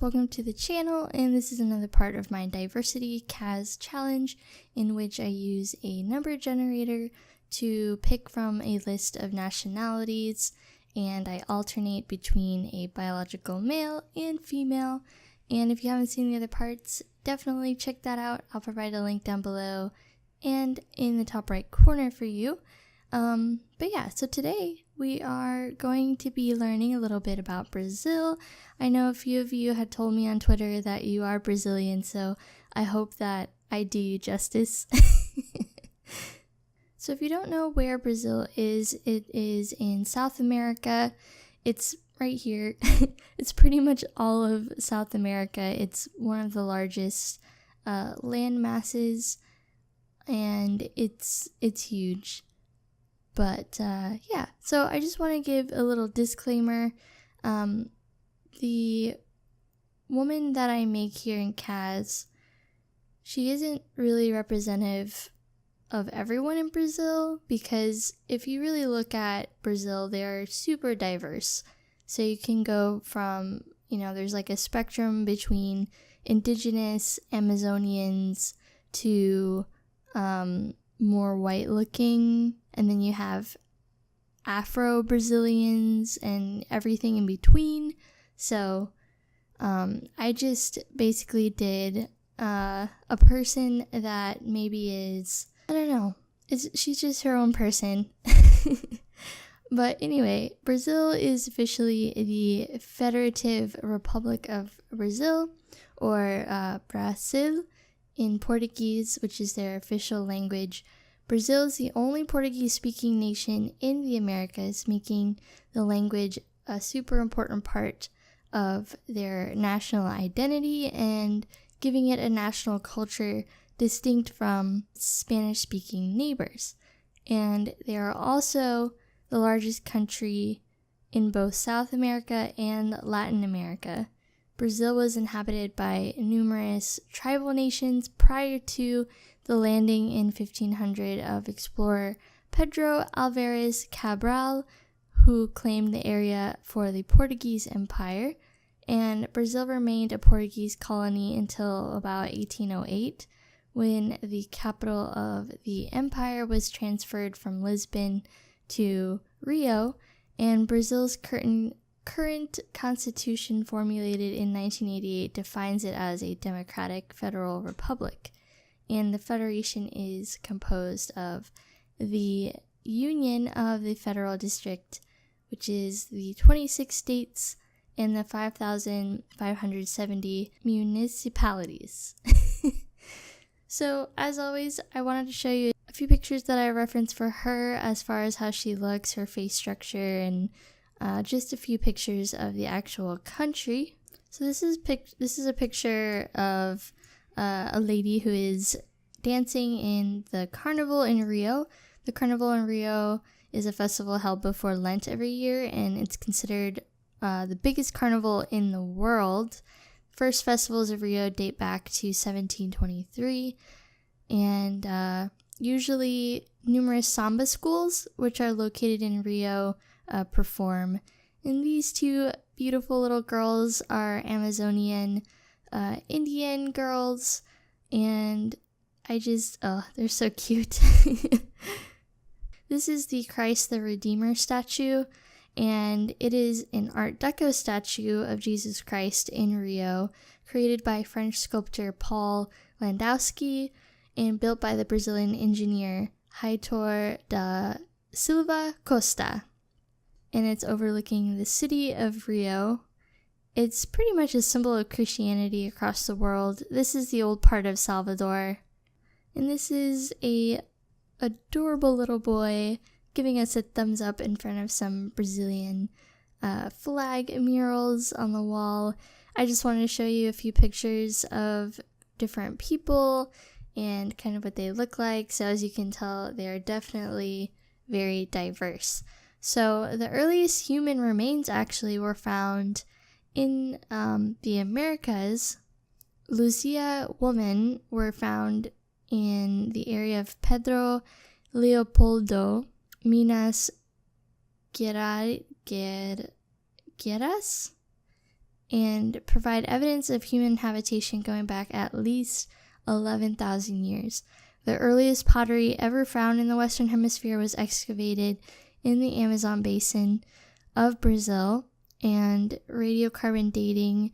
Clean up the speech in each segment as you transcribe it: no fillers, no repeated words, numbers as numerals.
welcome to the channel, and this is another part of my diversity CAS challenge in which I use a number generator to pick from a list of nationalities, and I alternate between a biological male and female. And if you haven't seen the other parts, definitely check that out. I'll provide a link down below and in the top right corner for you. But yeah, so today we are going to be learning a little bit about Brazil. I know a few of you had told me on Twitter that you are Brazilian, so I hope that I do you justice. So if you don't know where Brazil is, it is in South America. It's right here. It's pretty much all of South America. It's one of the largest land masses, and it's huge. But yeah, so I just want to give a little disclaimer. The woman that I make here in CAS, she isn't really representative of everyone in Brazil, because if you really look at Brazil, they're super diverse. So you can go from, there's like a spectrum between indigenous Amazonians to more white looking, and then you have Afro-Brazilians and everything in between. So I just basically did a person that maybe is, I don't know, she's just her own person. But anyway, Brazil is officially the Federative Republic of Brazil, or Brasil in Portuguese, which is their official language. Brazil is the only Portuguese-speaking nation in the Americas, making the language a super important part of their national identity and giving it a national culture distinct from Spanish-speaking neighbors. And they are also the largest country in both South America and Latin America. Brazil was inhabited by numerous tribal nations prior to the landing in 1500 of explorer Pedro Álvares Cabral, who claimed the area for the Portuguese Empire, and Brazil remained a Portuguese colony until about 1808, when the capital of the empire was transferred from Lisbon to Rio, and Brazil's current constitution, formulated in 1988, defines it as a democratic federal republic. And the federation is composed of the Union of the Federal District, which is the 26 states and the 5,570 municipalities. So, as always, I wanted to show you a few pictures that I referenced for her as far as how she looks, her face structure, and just a few pictures of the actual country. So this is a picture of a lady who is dancing in the carnival in Rio. The carnival in Rio is a festival held before Lent every year, and it's considered the biggest carnival in the world. First festivals of Rio date back to 1723, and usually numerous samba schools, which are located in Rio, perform. And these two beautiful little girls are Amazonian Indian girls, and they're so cute. This is the Christ the Redeemer statue, and it is an Art Deco statue of Jesus Christ in Rio, created by French sculptor Paul Landowski and built by the Brazilian engineer Heitor da Silva Costa. And it's overlooking the city of Rio. It's pretty much a symbol of Christianity across the world. This is the old part of Salvador. And this is a adorable little boy giving us a thumbs up in front of some Brazilian flag murals on the wall. I just wanted to show you a few pictures of different people and kind of what they look like. So as you can tell, they are definitely very diverse. So the earliest human remains actually were found in the Americas. Lucia women were found in the area of Pedro Leopoldo, Minas Gerais, and provide evidence of human habitation going back at least 11,000 years. The earliest pottery ever found in the Western Hemisphere was excavated in the Amazon basin of Brazil, and radiocarbon dating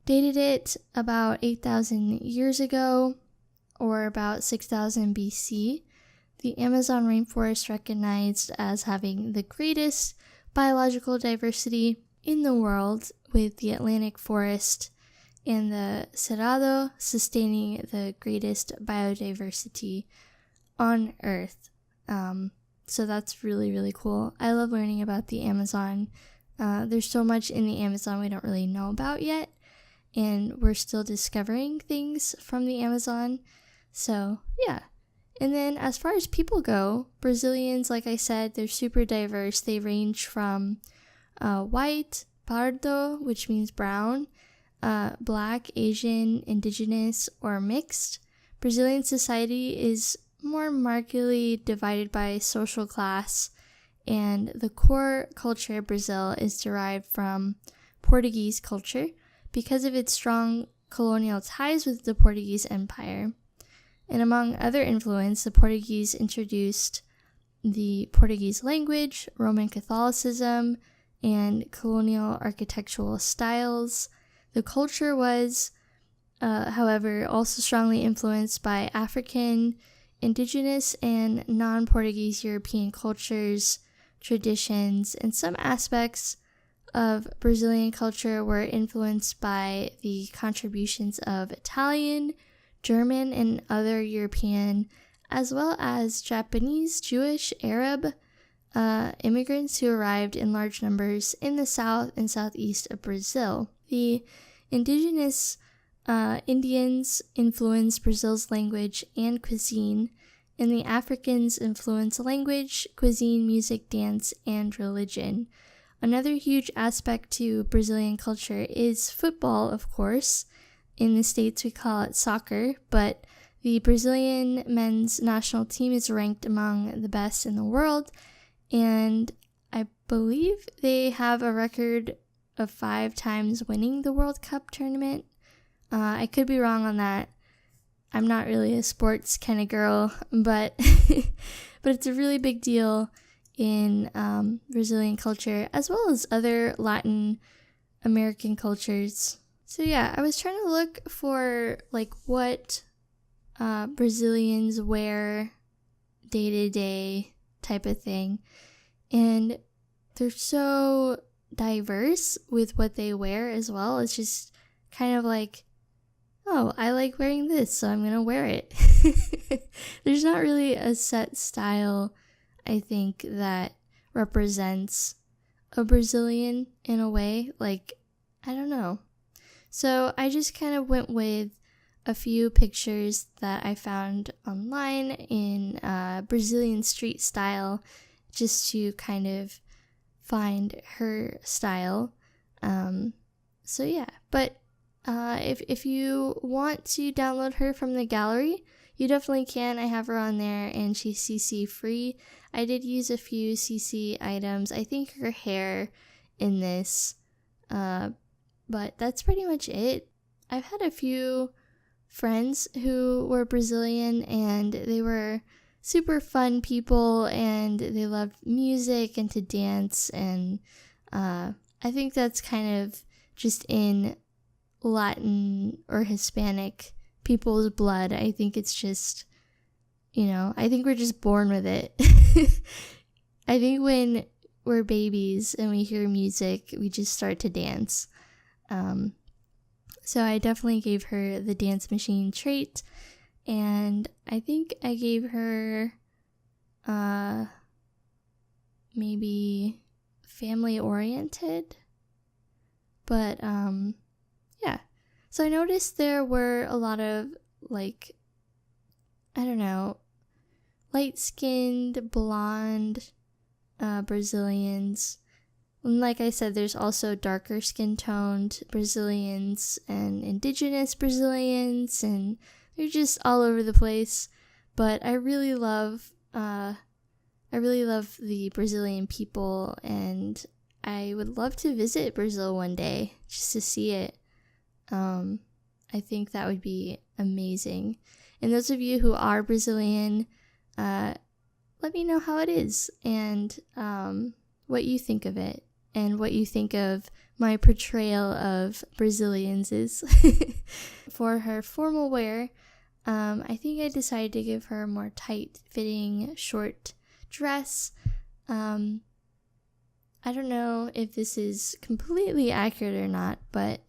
dated it about 8,000 years ago, or about 6,000 BC. The Amazon rainforest recognized as having the greatest biological diversity in the world, with the Atlantic forest and the Cerrado sustaining the greatest biodiversity on Earth. So that's really, really cool. I love learning about the Amazon. There's so much in the Amazon we don't really know about yet, and we're still discovering things from the Amazon. So, yeah. And then as far as people go, Brazilians, like I said, they're super diverse. They range from white, pardo, which means brown, black, Asian, indigenous, or mixed. Brazilian society is more markedly divided by social class, and the core culture of Brazil is derived from Portuguese culture because of its strong colonial ties with the Portuguese Empire. And among other influence, the Portuguese introduced the Portuguese language, Roman Catholicism, and colonial architectural styles. The culture was, however, also strongly influenced by African, indigenous, and non-Portuguese European cultures, traditions, and some aspects of Brazilian culture were influenced by the contributions of Italian, German, and other European, as well as Japanese, Jewish, Arab immigrants who arrived in large numbers in the south and southeast of Brazil. The indigenous Indians influenced Brazil's language and cuisine, and the Africans influenced language, cuisine, music, dance, and religion. Another huge aspect to Brazilian culture is football, of course. In the States, we call it soccer, but the Brazilian men's national team is ranked among the best in the world, and I believe they have a record of 5 times winning the World Cup tournament. I could be wrong on that. I'm not really a sports kind of girl, but but it's a really big deal in Brazilian culture, as well as other Latin American cultures. So yeah, I was trying to look for like what Brazilians wear day to day type of thing, and they're so diverse with what they wear as well. It's just kind of like, oh, I like wearing this, so I'm gonna wear it. There's not really a set style, I think, that represents a Brazilian in a way. Like, I don't know. So I just kind of went with a few pictures that I found online in Brazilian street style, just to kind of find her style. So yeah, but if you want to download her from the gallery, you definitely can. I have her on there, and she's CC free. I did use a few CC items. I think her hair in this, but that's pretty much it. I've had a few friends who were Brazilian, and they were super fun people, and they loved music and to dance, and I think that's kind of just in Latin or Hispanic people's blood. I think it's just, I think we're just born with it. I think when we're babies and we hear music, we just start to dance. So I definitely gave her the dance machine trait, and I think I gave her maybe family oriented, but yeah. So I noticed there were a lot of light-skinned, blonde Brazilians. And like I said, there's also darker skin toned Brazilians and indigenous Brazilians, and they're just all over the place. But I really love the Brazilian people, and I would love to visit Brazil one day just to see it. I think that would be amazing. And those of you who are Brazilian, let me know how it is and what you think of it and what you think of my portrayal of Brazilians is. For her formal wear, I think I decided to give her a more tight-fitting short dress. I don't know if this is completely accurate or not, but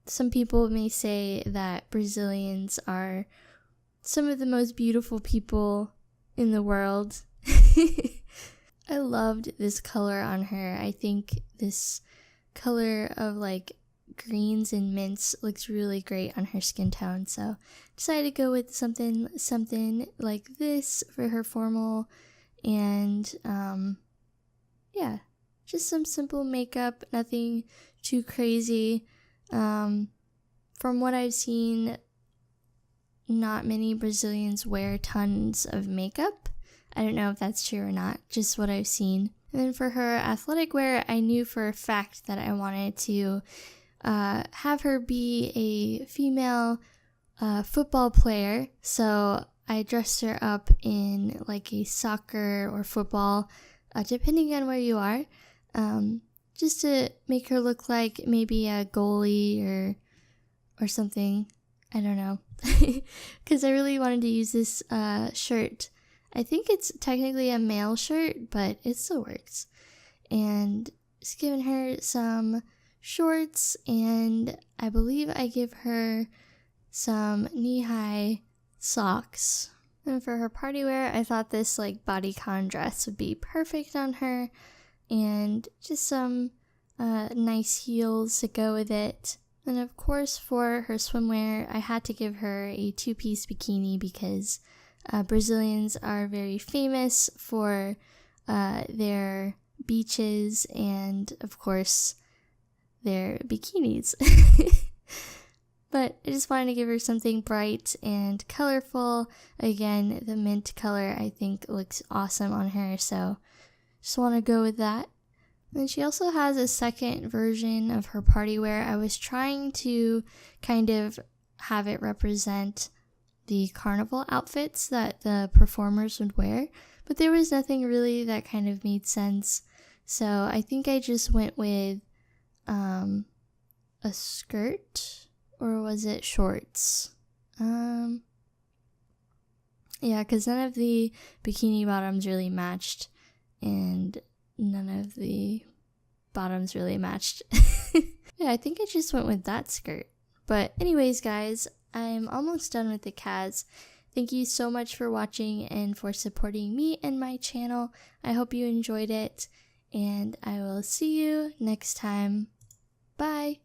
some people may say that Brazilians are some of the most beautiful people in the world. I loved this color on her. I think this color of like greens and mints looks really great on her skin tone. So decided to go with something like this for her formal. And yeah, just some simple makeup, nothing too crazy. From what I've seen, not many Brazilians wear tons of makeup. I don't know if that's true or not, just what I've seen. And then for her athletic wear, I knew for a fact that I wanted to have her be a female football player. So I dressed her up in like a soccer or football, depending on where you are, just to make her look like maybe a goalie or something. I don't know. Because I really wanted to use this shirt. I think it's technically a male shirt, but it still works. And just giving her some shorts, and I believe I give her some knee-high socks. And for her party wear, I thought this like bodycon dress would be perfect on her, and just some nice heels to go with it. And of course, for her swimwear, I had to give her a two-piece bikini because Brazilians are very famous for their beaches and, of course, their bikinis. But I just wanted to give her something bright and colorful. Again, the mint color I think looks awesome on her, so just want to go with that. And she also has a second version of her party wear. I was trying to kind of have it represent the carnival outfits that the performers would wear, but there was nothing really that kind of made sense. So I think I just went with a skirt, or was it shorts? Yeah, because none of the bikini bottoms really matched, and none of the bottoms really matched. Yeah, I think I just went with that skirt. But anyways, guys, I'm almost done with the CAS. Thank you so much for watching and for supporting me and my channel. I hope you enjoyed it, and I will see you next time. Bye!